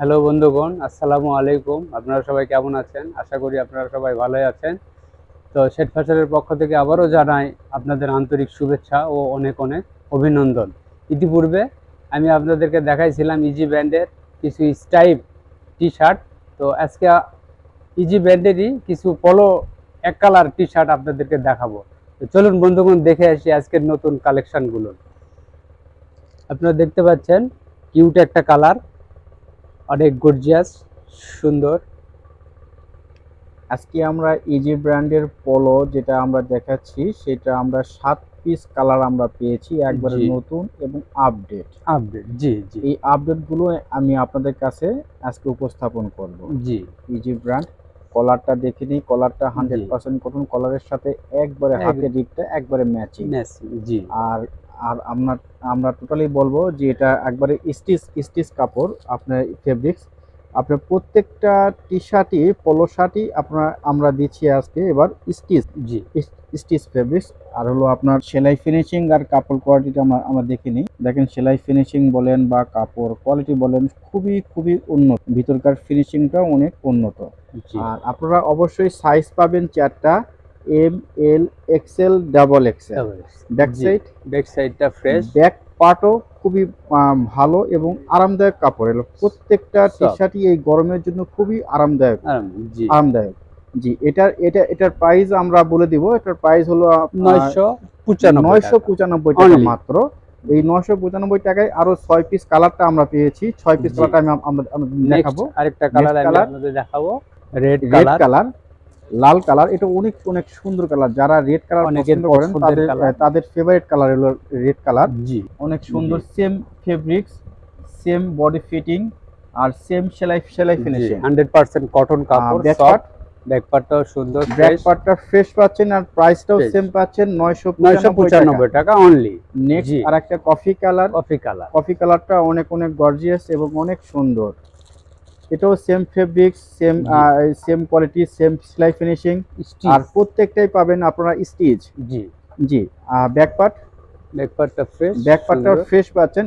Hello বন্ধুগণ, আসসালামু আলাইকুম। আপনারা সবাই কেমন আছেন? আশা করি আপনারা সবাই ভালোই আছেন। তো শেঠ ফ্যাশনের পক্ষ থেকে আবারও জানাই আপনাদের আন্তরিক শুভেচ্ছা ও অনেক অনেক অভিনন্দন। ইতিপূর্বে আমি আপনাদেরকে দেখাইছিলাম ইজি ব্র্যান্ডের কিছু স্টাইপ টি শার্ট। তো আজকে ইজি ব্র্যান্ডেরই কিছু পলো এক কালার টি শার্ট আপনাদেরকে দেখাবো। তো চলুন বন্ধুগণ, দেখে আসি আজকের নতুন কালেকশনগুলো। আপনারা দেখতে পাচ্ছেন কিউট একটা কালার, অনেক গর্জিয়াস, সুন্দর। আজকে আমরা ইজি ব্র্যান্ডের পোলো যেটা আমরা দেখাচ্ছি সেটা আমরা 7 পিস কালার আমরা পেয়েছি, একবারে নতুন এবং আপডেট। জি। এই আপডেট গুলো আমি আপনাদের কাছে আজকে উপস্থাপন করব। জি, ইজি ব্র্যান্ড কলারটা দেখে নিই। কলারটা 100% কটন, কলারের সাথে একবারে হাতের দিকটা একবারে ম্যাচিং। জি। আর আর আমরা টোটালি বলবো যে এটা একবারে স্টিচ কাপড়, আপনার ফেব্রিক্স। আপনার প্রত্যেকটা টি শার্টই, পোলো শার্টই আমরা দিচ্ছি আজকে এবার স্টিচ ফেব্রিক্স। আর হলো আপনার সেলাই ফিনিশিং আর কাপড় কোয়ালিটিটা আমরা দেখে নিই। দেখেন, সেলাই ফিনিশিং বলেন বা কাপড় কোয়ালিটি বলেন, খুবই উন্নত। ভিতরকার ফিনিশিংটাও অনেক উন্নত। আর আপনারা অবশ্যই সাইজ পাবেন 4টা, এম, এল, এক্সেল, ডাবল এক্সেল। ব্যাক সাইডটা ফ্রেশ, ব্যাক পার্টও খুবই ভালো এবং আরামদায়ক কাপড়। এলো প্রত্যেকটা টি শার্টই এই গরমের জন্য খুবই আরামদায়ক। জি, এটার প্রাইস আমরা বলে দিব। এটার প্রাইস হলো 995 টাকা মাত্র। এই 995 টাকায় আরো 6 পিস কালারটা আমরা পেয়েছি। 6 পিস কালারটা আমরা দেখাবো। আরেকটা কালার আমি আপনাদের দেখাবো, রেড কালার, লাল কালার। এটা অনেক সুন্দর কালার। যারা রেড কালার পছন্দ করেন তাদের ফেভারিট কালার হলো রেড কালার। জি, অনেক সুন্দর। Same fabrics, same body fitting আর সেম সেলাই ফিনিশিং। 100% কটন কাপড়। ব্যাক পার্টটাও সুন্দর, ব্যাক পার্টটা ফ্রেশ পাচ্ছেন আর প্রাইসটাও সেম পাচ্ছেন 995 টাকা অনলি। নেক্সট আরেকটা কফি কালারটা অনেক গর্জিয়াস এবং অনেক সুন্দর। এটাও same fabrics, same quality, same সেলাই ফিনিশিং, আর প্রত্যেকটাই পাবেন আপনারা স্টিচ। জি। ব্যাকপার্টটা ফ্রেশ পাচ্ছেন।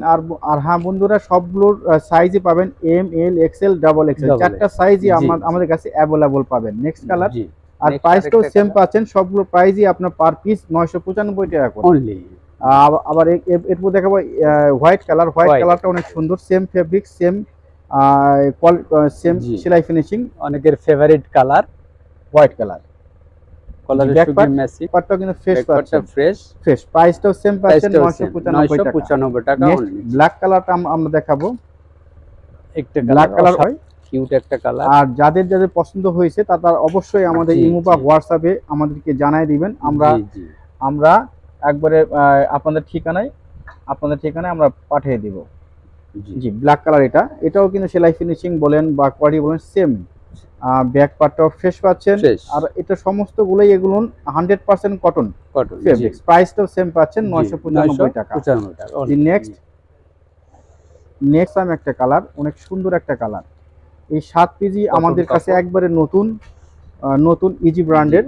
আর হ্যাঁ বন্ধুরা, সবগুলোর সাইজই পাবেন এম, এল, এক্সেল, ডাবল এক্সেল। 4টা সাইজই আমাদের কাছে অ্যাভেলেবল পাবেন। নেক্সট কালার, আর প্রাইসটাও সেম পাচ্ছেন। সবগুলো প্রাইসই আপনার পার পিস 995 টাকা করে অনলি। আবার এরপর দেখাবো হোয়াইট কালারটা অনেক সুন্দর। সেম ফেব্রিক, সেম সেলাই ফিনিশিং, অনেকের ফেভারিট কালার হোয়াইট কালার। প্রাইসটাও সেম পাচ্ছেন 995 টাকা। ব্ল্যাক কালারটা আমরা দেখাবো। ব্ল্যাক কালার হয় কিউট একটা কালার। আর যাদের পছন্দ হয়েছে তারা অবশ্যই আমাদের ইমো বা হোয়াটসঅ্যাপে আমাদেরকে জানাই দিবেন। আমরা একবারে আপনাদের ঠিকানায় আমরা পাঠিয়ে দিব। জি, ব্ল্যাক কালার। এটাও কিন্তু সেলাই ফিনিশিং বলেন বা কোয়ালিটি বলেন সেম। ব্যাক পার্টটাও ফ্রেশ পাচ্ছেন। আর এটা সমস্তগুলোই এগুলো 100% কটন ফেব্রিক্স। প্রাইসটাও সেম পাচ্ছেন 995 টাকা। নেক্সট আমি একটা কালার, অনেক সুন্দর একটা কালার। এই 7 পিসই আমাদের কাছে একবারে নতুন ইজি ব্র্যান্ডের।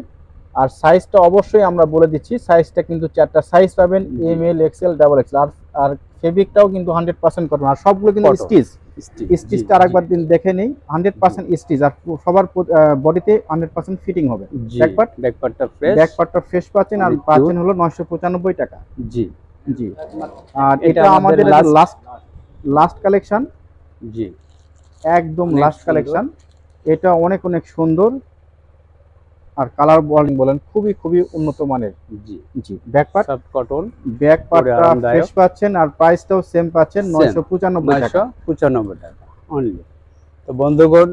আর সাইজটা অবশ্যই আমরা বলে দিচ্ছি, সাইজটা কিন্তু 4টা সাইজ পাবেন, এম, এল, এক্সেল, ডাবল এক্সেল। আর ফেব্রিকটাও কিন্তু 100% কটন। আর সবগুলো কিন্তু স্টিচটা আরেকবার দেখে নেই। 100% স্টিচ, আর সবার বডিতে 100% ফিটিং হবে। ব্যাকপার্টটা ফ্রেশ পাচ্ছেন আর পাচ্ছেন হলো 995 টাকা। জি। আর এটা আমাদের লাস্ট কালেকশন। জি, একদম লাস্ট কালেকশন। এটা অনেক সুন্দর। আর কালার বলেন খুবই উন্নত মানের। জি। ব্যাকপার্ট কটন, ব্যাকপার্টটা ফ্রেশ পাচ্ছেন আর প্রাইসটাও সেম পাচ্ছেন 995 টাকা অনলি। তো বন্ধুগণ,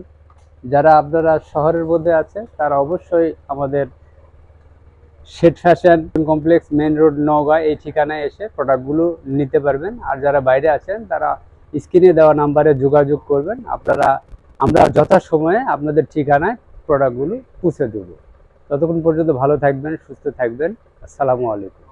যারা আপনারা শহরের মধ্যে আছে তারা অবশ্যই আমাদের Seth fashion complex, main road, Naogaon এই ঠিকানায় এসে প্রোডাক্টগুলো নিতে পারবেন। আর যারা বাইরে আছেন তারা স্ক্রিনে দেওয়া নাম্বারে যোগাযোগ করবেন। আমরা যথাসময়ে আপনাদের ঠিকানায় প্রোডাক্টগুলো পৌঁছে দেব। ততক্ষণ পর্যন্ত ভালো থাকবেন, সুস্থ থাকবেন। আসসালামু আলাইকুম।